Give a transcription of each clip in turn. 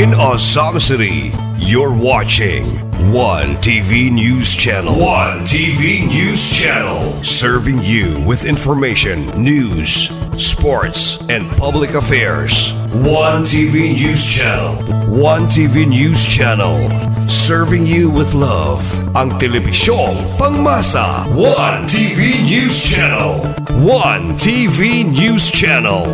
in Azam City. You're watching One TV News Channel. One TV News Channel. Serving you with information, news, sports, and public affairs. One TV News Channel. One TV News Channel. Serving you with love. Ang telebisyong pangmasa. One TV News Channel. One TV News Channel.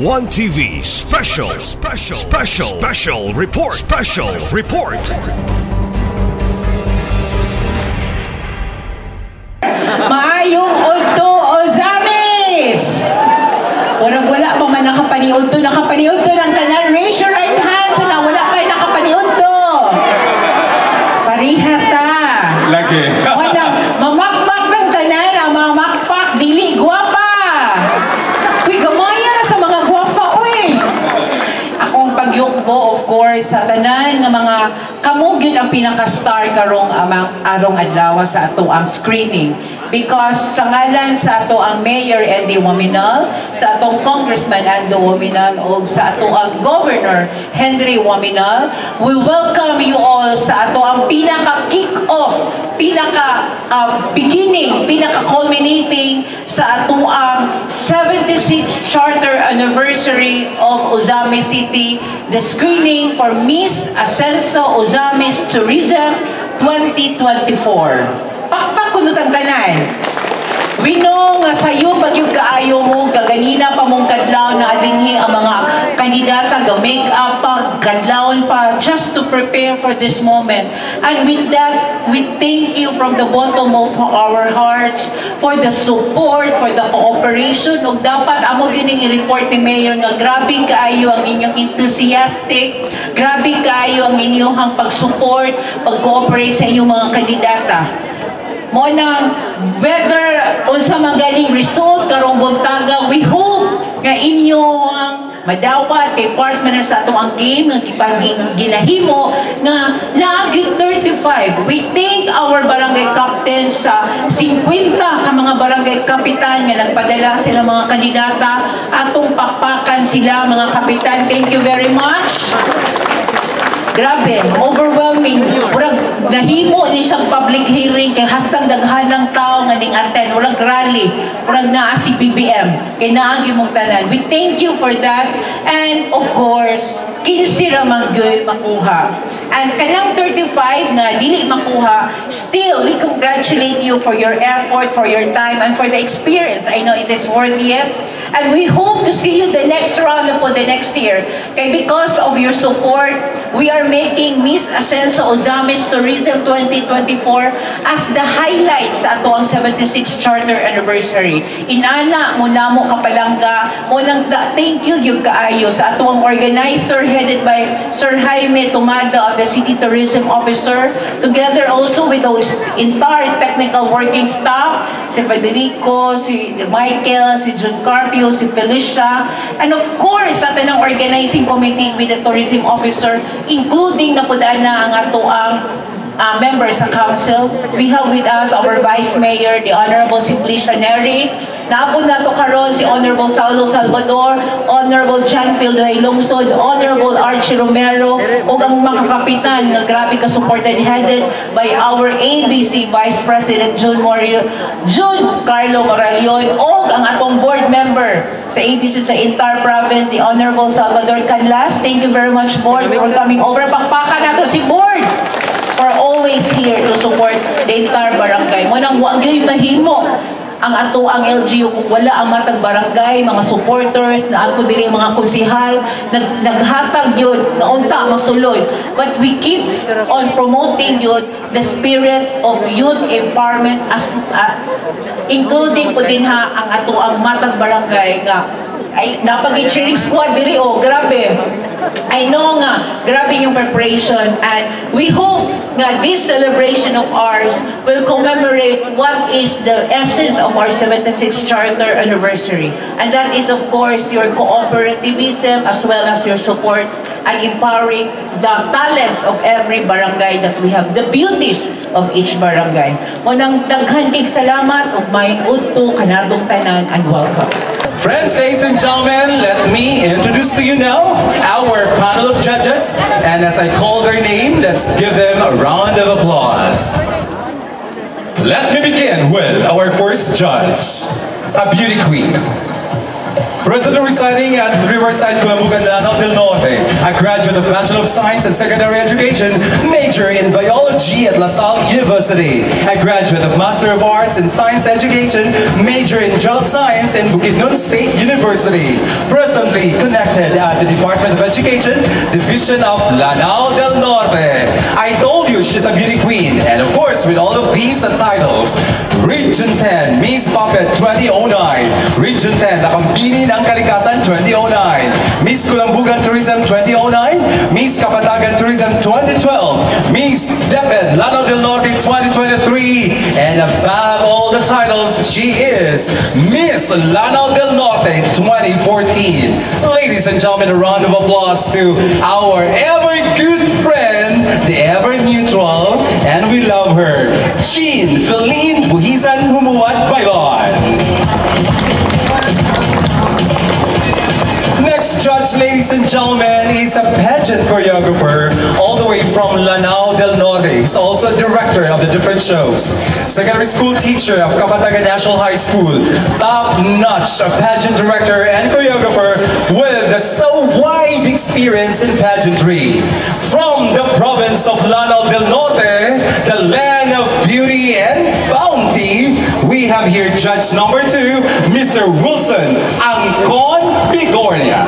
One TV special report. Maayong udto Ozamis! Wala pa man nakapaniudto ng tanan. Raise your right hand sa wala pa nakapaniudto. Parihata. Lagi. Walang mamakpak ng tanan, ang mamakpak dili gwapa. Uy, gamaya na sa mga gwapa, uy. Akong pagyukbo, of course, sa tanan ng mga kamugid ang pinaka-star karong arong adlaw sa ato ang screening. Because sa ngalan sa ato ang Mayor Andy Waminal, sa atong Congressman Ando Waminal, o sa ato ang Governor Henry Waminal, we welcome you all sa ato ang pinaka-kick-off, pinaka-beginning, pinaka-culminating sa ato ang 76th Charter Anniversary of Ozamis City, the screening for Miss Ascenso Ozamis Tourism 2024. Pakpak ko nutang tanan. We know nga sayo pag yung kaayo mo, kaganina pa mong kadlaw na adinhi ang mga kandidata, ga-make up pa, kadlawon pa, just to prepare for this moment. And with that, we thank you from the bottom of our hearts for the support, for the cooperation. Ug dapat amo gining i-report ni Mayor nga grabe kaayo ang inyong enthusiastic, grabe kaayo ang inyong pag-support, pag-cooperate sa inyong mga kandidata. Mo na whether unsa man ganing result karong buntaga, we hope nga inyo ang madawat kay partner sa ato ang game nga ginahimo nga naagid 35. We thank our barangay captains sa 50 ka mga barangay kapitan nga nagpadala sila mga kandidata, atong pakpakan sila mga kapitan. Thank you very much. Grabe, overwhelming. Murag nahimo ni siyang public hearing kay hastang daghanang tao nga ning attend. Walang rally. Murag naa si BBM. Kay naagi mong tanan. We thank you for that. And of course, 15 ramang gyoy makuha. And kanang 35 nga dili makuha, still we congratulate you for your effort, for your time, and for the experience. I know it is worth it. And we hope to see you the next round for the next year. Kay because of your support, we are making Miss Ascenso Ozamis Tourism 2024 as the highlight sa ato ang 76th Charter Anniversary. Inana, muna mo kapalangga, munang thank you yung kaayo sa ato ang organizer headed by Sir Jaime Tumada of the City Tourism Officer, together also with those entire technical working staff, si Federico, si Michael, si John Carpio, si Felicia, and of course, sa tanang organizing committee with the tourism officer, including napudaan na ang ato ang members sa council. We have with us our Vice Mayor, the Honorable Simplicia Neri. Naapod na ito karon si Honorable Saulo Salvador, Honorable John Fildoy Lungsod, Honorable Archie Romero, o ang mga kapitan na grabe ka-supported headed by our ABC Vice President June Carlo Moralion, o ang atong board member sa ABC sa entire province, the Honorable Salvador Canlas. Thank you very much, board, for coming over. Pakpakan nato si board for always here to support the entire barangay. Munang wagay mahimo ang ato ang LGU kung wala ang matag barangay, mga supporters, na ako diri mga konsihal, naghatag yun, na unta masulod. But we keep on promoting yun, the spirit of youth empowerment, as including po din ha, ang ato ang matag barangay nga, ay napag-cheering squad diri, oh, grabe. I know nga, grabe yung preparation, and we hope nga this celebration of ours will commemorate what is the essence of our 76th Charter Anniversary. And that is, of course, your cooperativism as well as your support and empowering the talents of every barangay that we have, the beauties of each barangay. Munang daghan kig salamat ug may udto kanadong tanan, and welcome. Friends, ladies and gentlemen, let me introduce to you now our panel of judges. And as I call their name, let's give them a round of applause. Let me begin with our first judge, a beauty queen. Presently residing at Riverside, Kulambugan, Lanao del Norte, a graduate of Bachelor of Science in Secondary Education, major in Biology at La Salle University, a graduate of Master of Arts in Science Education, major in Child Science in Bukidnon State University, presently connected at the Department of Education, Division of Lanao del Norte. I told you she's a beauty queen, and of course with all of these titles, Region 10, Miss Puppet 2009, Region 10, Nakambini ng Kalikasan 2009, Miss Kulambugan Tourism 2009, Miss Kapatagan Tourism 2012, Miss DepEd Lanao del Norte 2023, and above all the titles, she is Miss Lanao del Norte 2014. Ladies and gentlemen, a round of applause to our ever good friend, the ever neutral, and we love her, Jean Feline Buhizan Humuat Baylon. Next judge, ladies and gentlemen, is a pageant choreographer all the way from Lanao del Norte. He's also a director of the different shows. Secondary school teacher of Kapatagan National High School. Top-notch pageant director and choreographer with a so wide experience in pageantry. From the province of Lanao del Norte, the land of beauty and bounty, we have here judge number 2, Mr. Wilson Angkon Bigornia.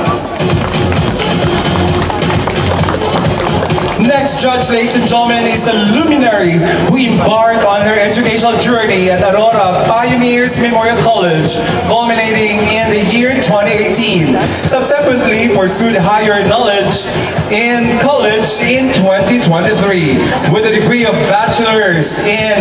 Next judge, ladies and gentlemen, is the luminary who embarked on her educational journey at Aurora Pioneers Memorial College, culminating in the year 2018. Subsequently, pursued higher knowledge in college in 2023 with a degree of bachelor's in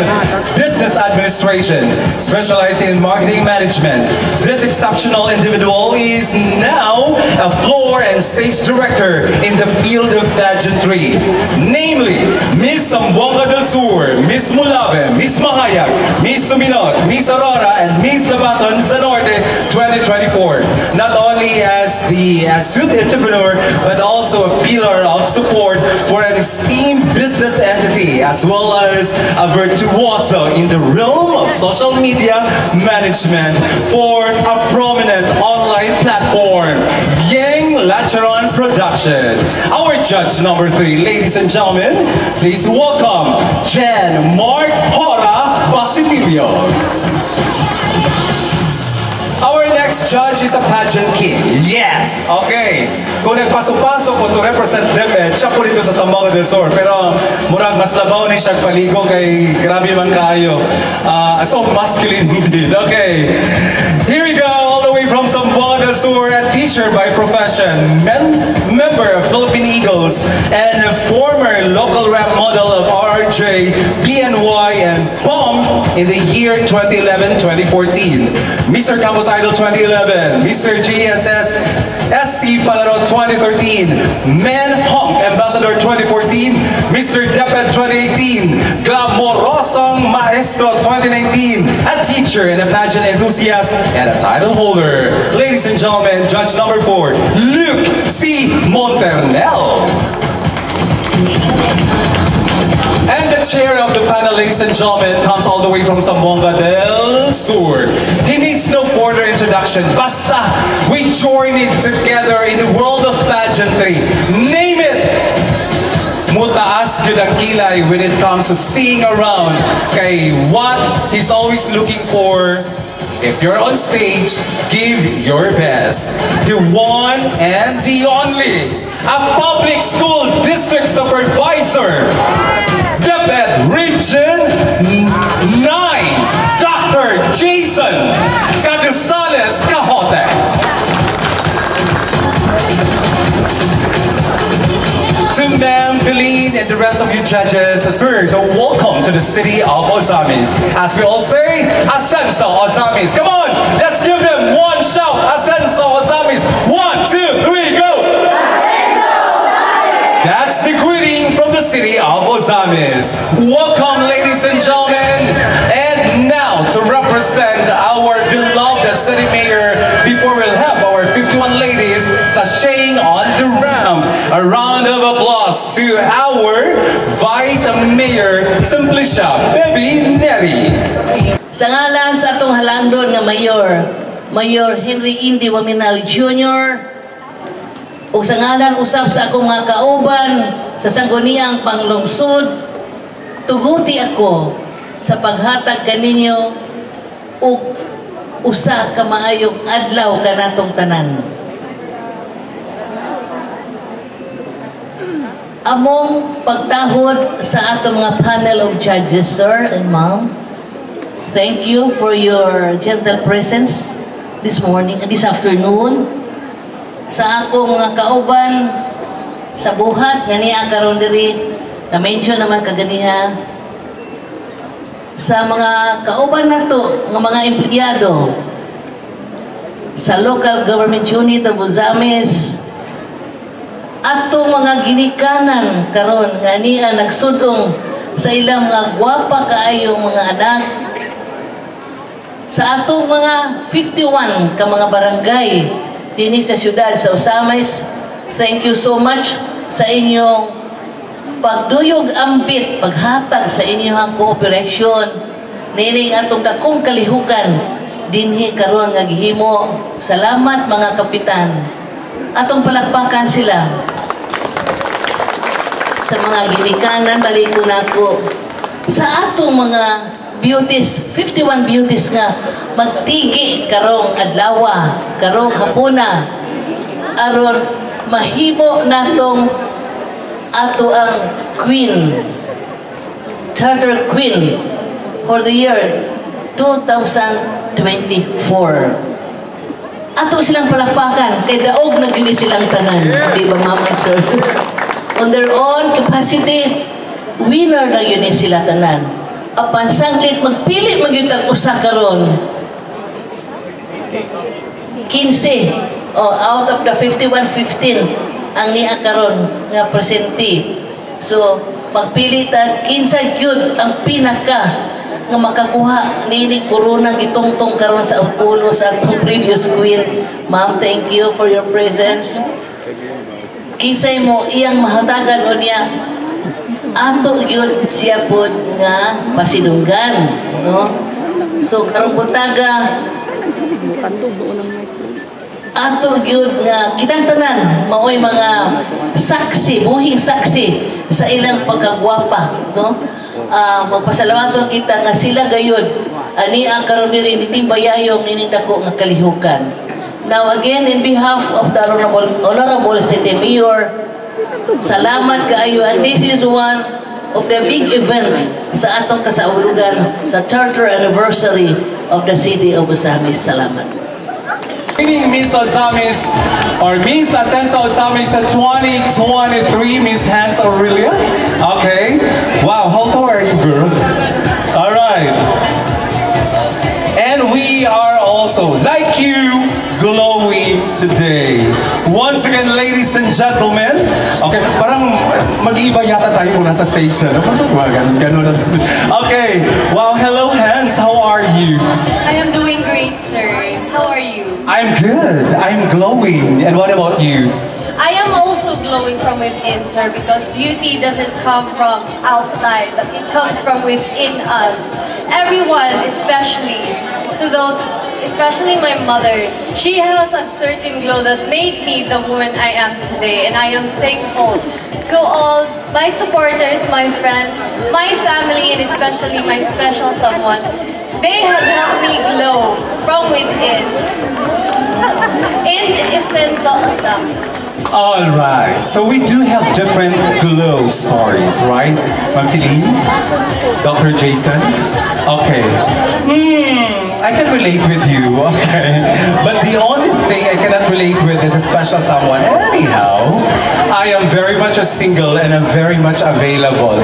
business administration, specializing in marketing management. This exceptional individual is now a floor and stage director in the field of pageantry. Namely, Miss Zamboanga del Sur, Miss Mulave, Miss Mahayag, Miss Suminot, Miss Aurora, and Miss Labason sa Norte 2024. Not only as the astute entrepreneur, but also a pillar of support for an esteemed business entity, as well as a virtuoso in the realm of social media management for a prominent online platform, Yang Lacharon Production. Our judge number 3, ladies and gentlemen, please welcome Jen Mark Hora Basilio. Our next judge is a pageant king. Yes! Okay. Kung nagpasok-pasok po to represent DepEd, siya po dito sa Zamboanga del Sur. Pero murag mas labaw ni siya paligo kay grabe man kaayo. So masculine indeed. Okay. Here we go. All the way from Zamboanga del Sur, a teacher by profession, member of Philippine Eagles, and a former local rap model of RJ, BNY, and BOM in the year 2011-2014. Mr. Campus Idol 2011, Mr. GSS SC Palaro 2013, Men Honk Ambassador 2014, Mr. DepEd 2018, Glamorosong Maestro 2019, a teacher and a pageant enthusiast, and a title holder. Ladies and gentlemen, judge number 4, Luke C. Monternel. And the chair of the panel, ladies and gentlemen, comes all the way from Zamboanga del Sur. He needs no further introduction. Basta, we join it together in the world of pageantry. Name it! Mutaas yun ang kilay when it comes to seeing around. Kay what he's always looking for. If you're on stage, give your best. The one and the only, a public school district supervisor, DepEd Region 9, Dr. Jason Cadusales Cajote. of you judges, sirs, so welcome to the city of Ozamis. As we all say, Ascenso Ozamis. Come on, let's give them one shout. Ascenso Ozamis. 1, 2, 3, go! That's the greeting from the city of Ozamis. Welcome, ladies and gentlemen. And now, to represent our beloved city mayor, before we'll have our 51 ladies sashaying on the ramp. A round of applause to our Vice Mayor Simplicia, Baby Neri. Sa ngalan sa atong halandon nga mayor, Mayor Henry Indy Waminal Jr., o sa ngalan usab sa akong mga kauban sa sangguniang panglungsod, tuguti ako sa paghatag kaninyo og usa ka maayong adlaw kanatong tanan. Among pagtahod sa atong mga panel of judges, sir and ma'am, thank you for your gentle presence this morning and this afternoon. Sa akong mga kauban sa buhat nga niya karon diri, na-mention naman kaganiha sa mga kauban nato nga mga empleyado sa local government unit of Ozamis, ato mga ginikanan karon nga niya nagsudong sa ilang mga gwapa kaayong mga anak, sa atong mga 51 ka mga barangay dinhi sa siyudad sa Ozamis. Thank you so much sa inyong pagduyog ambit, paghatag sa inyong cooperation nining atong dakong kalihukan dinhi karon nga gihimo. Salamat mga kapitan. Atong palakpakan sila. Sa mga ginikanan, balik ko nako sa atong mga beauties, 51 beauties nga magtigi karong adlawa, karong hapuna, aron mahimo natong ato ang queen, charter queen for the year 2024. Ato silang palakpakan kay daog na gini silang tanan, di ba mama sir? On their own capacity, winner na yun sila tanan. Apan sanglit magpili magyutang usa karon 15 out of the 51, 15 ang niya karon nga presente. So magpili ta 15 gyud ang pinaka nga makakuha nining corona gitungtong karon sa ulo sa atong previous queen. Ma'am, thank you for your presence. Kinsay mo iyang mahatagan o niya ato gyud siya pod nga pasidunggan, no? So karong buntaga ato gyud nga kitang tanan maoy mga saksi, buhing saksi sa ilang pagkagwapa, no? Magpasalamaton kita nga sila gayud ani ang karon diri ni timbayayong nining dako nga kalihukan. Now again, in behalf of the Honorable City Mayor, salamat kaayo, and this is one of the big event sa atong kasaulugan sa charter anniversary of the city of Ozamis. Salamat. Miss Ozamis, or Miss Ascenso Ozamis 2023, Miss Hans Aurelia. Okay. Wow, how tall are you, girl? All right. And we are also, like you, glowing today. Once again, ladies and gentlemen. Okay, parang mag-iba yata tayo kung nasa stage na. Ganun. Okay, wow, hello Hans, how are you? I am doing great, sir. How are you? I'm good, I'm glowing. And what about you? I am also glowing from within, sir, because beauty doesn't come from outside, but it comes from within us. Everyone, especially my mother, she has a certain glow that made me the woman I am today, and I am thankful to all my supporters, my friends, my family, and especially my special someone. They have helped me glow from within. In essence, All right, so we do have different glow stories, right? Ma'am Feline? Dr. Jason? Okay. I can relate with you, okay? But the only thing I cannot relate with is a special someone. Anyhow, I am very much a single and I'm very much available.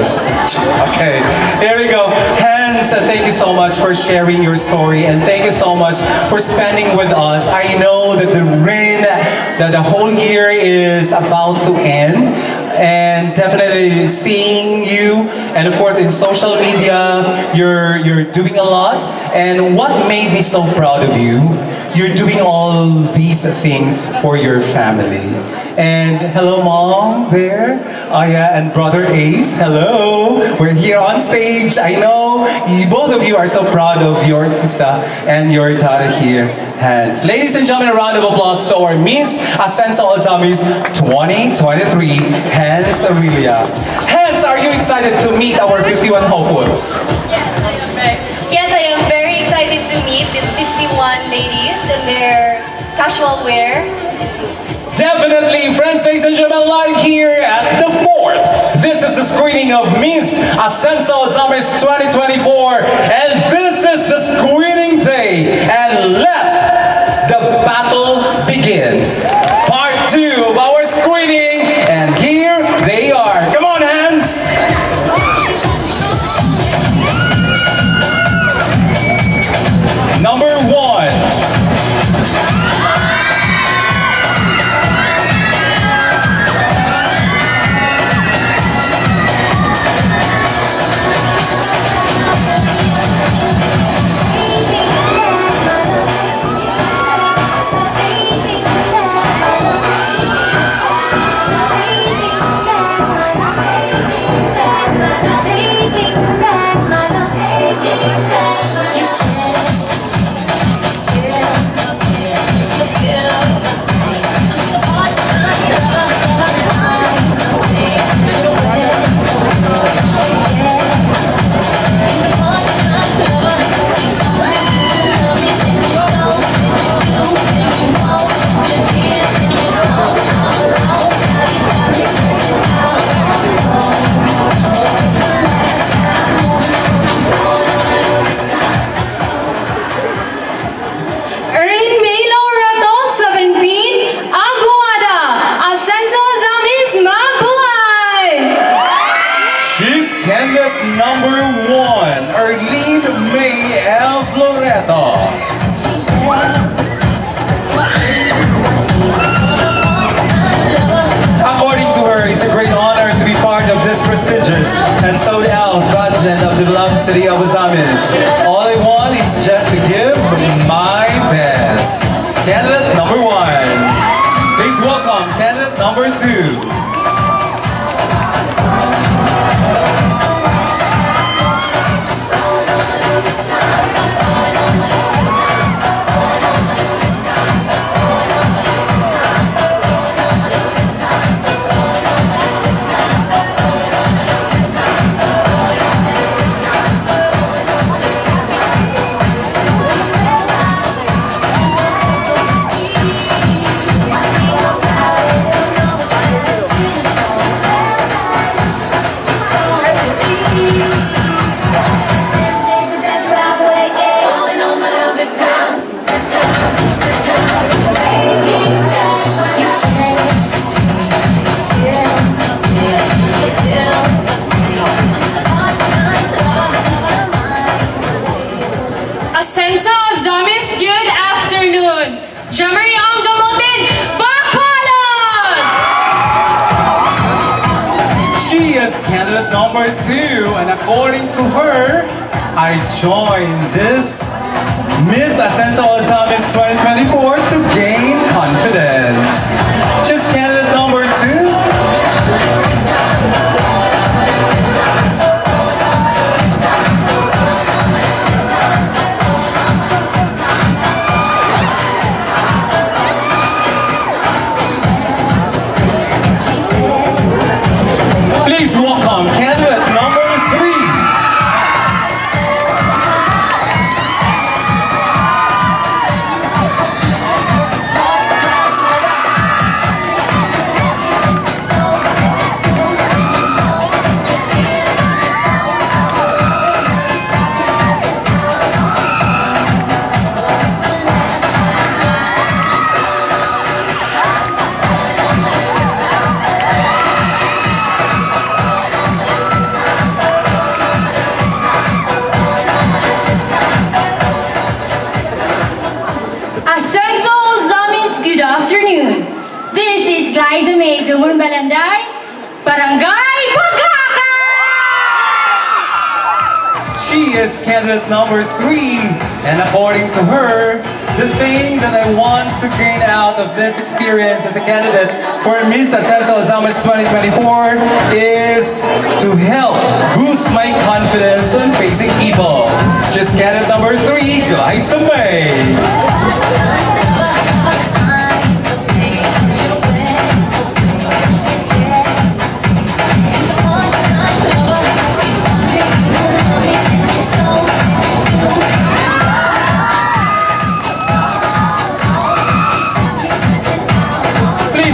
Okay, here we go. Hans, thank you so much for sharing your story and thank you so much for spending with us. I know that the whole year is about to end. And definitely seeing you, and of course in social media, you're doing a lot. And what made me so proud of you, you're doing all these things for your family. And hello mom there, oh yeah, and brother Ace, hello. We're here on stage. I know both of you are so proud of your sister and your daughter here. Hans. Ladies and gentlemen, a round of applause to our Miss Ascenso Ozamis 2023, Hans Aurelia. Hans, are you excited to meet our 51 hopefuls? Yes, I am very excited to meet these 51 ladies in their casual wear. Definitely, friends, ladies and gentlemen, live here at the Fort. This is the screening of Miss Ascenso Ozamis 2024, and this is the screening day. And let the battle begin. Part 2 of our screening, and here they are. Come on, Hans. Number 1. And sold out pageant of the beloved city of Ozamis. All I want is just to give my best. Candidate number 1. Please welcome candidate number 2. Number 2, and according to her, I joined this Miss Ascenso Ozamis 2024 to gain confidence. She's candidate number 2. Please welcome candidate number 3. Guys May Dumon Balanday, Barangay Bagaka! She is candidate number 3, and according to her, the thing that I want to gain out of this experience as a candidate for Miss Ascenso Ozamis 2024 is to help boost my confidence when facing people. She's candidate number 3, Glyza May.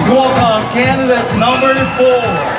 Welcome, candidate number 4.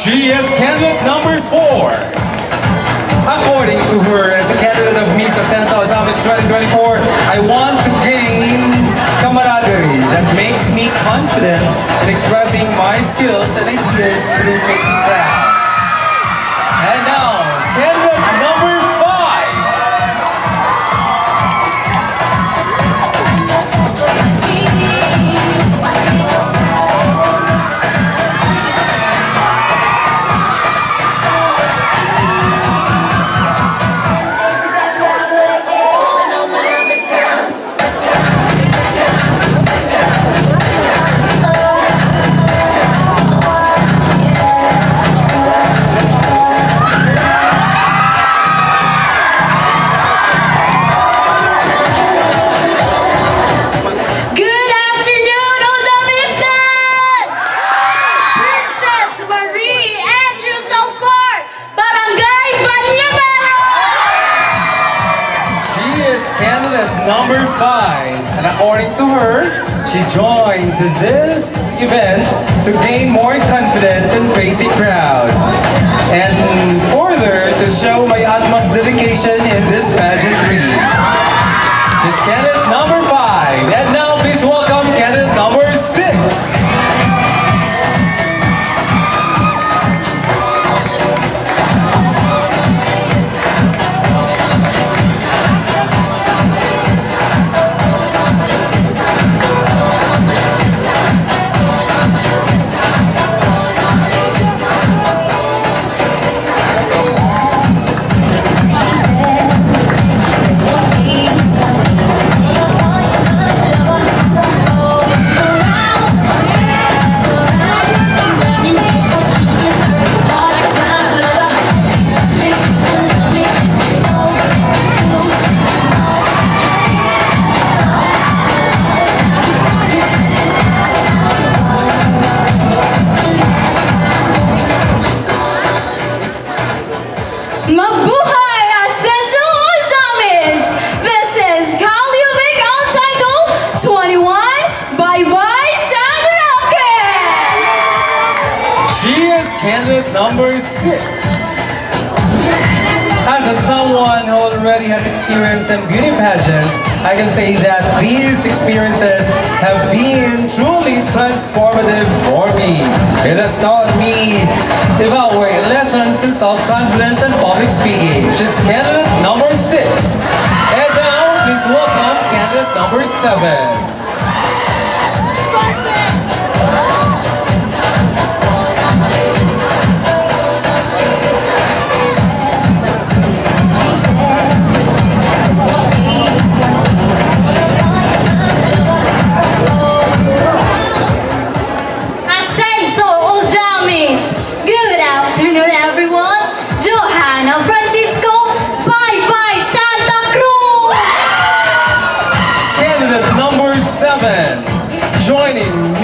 She is candidate number 4. According to her, as a candidate of Miss Ascenso Ozamis 2024, I want to gain camaraderie that makes me confident in expressing my skills and ideas through making proud. And now, candidate number 5. Number 5, and according to her, she joins this event to gain more confidence and face a crowd, and further to show my utmost dedication in this pageantry. She's candidate number 5, and now please welcome candidate number 6. Candidate number 6. As someone who already has experience in beauty pageants, I can say that these experiences have been truly transformative for me. It has taught me evaluate lessons in self-confidence and public speaking. She's candidate number 6. And now, please welcome candidate number 7.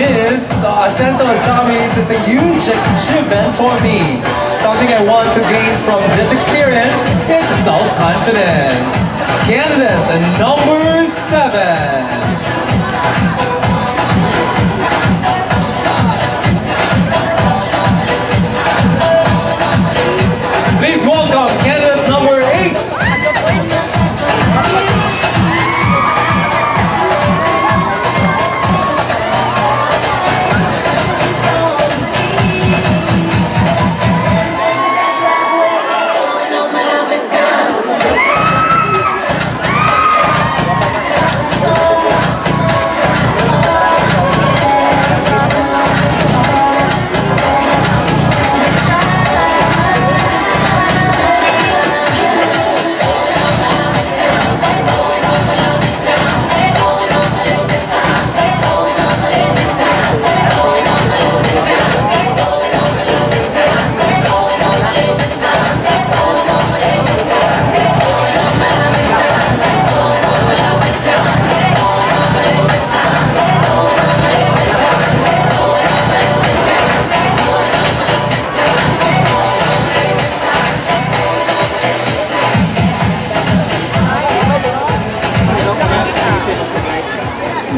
Miss Ascenso Azamis is a huge achievement for me. Something I want to gain from this experience is self-confidence. Candidate number 7. Please welcome candidate number 8.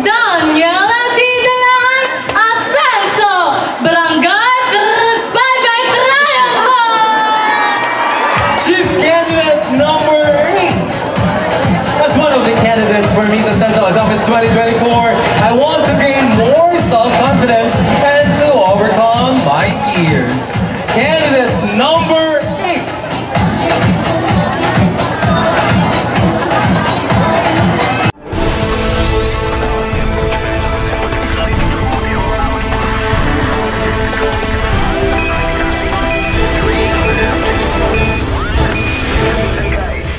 Daniela Didalan Ascenso, Barangay Bagay Triangle. She's candidate number 8. As one of the candidates for Miss Ascenso Azamis 2024, I want to gain more self-confidence and to overcome my fears.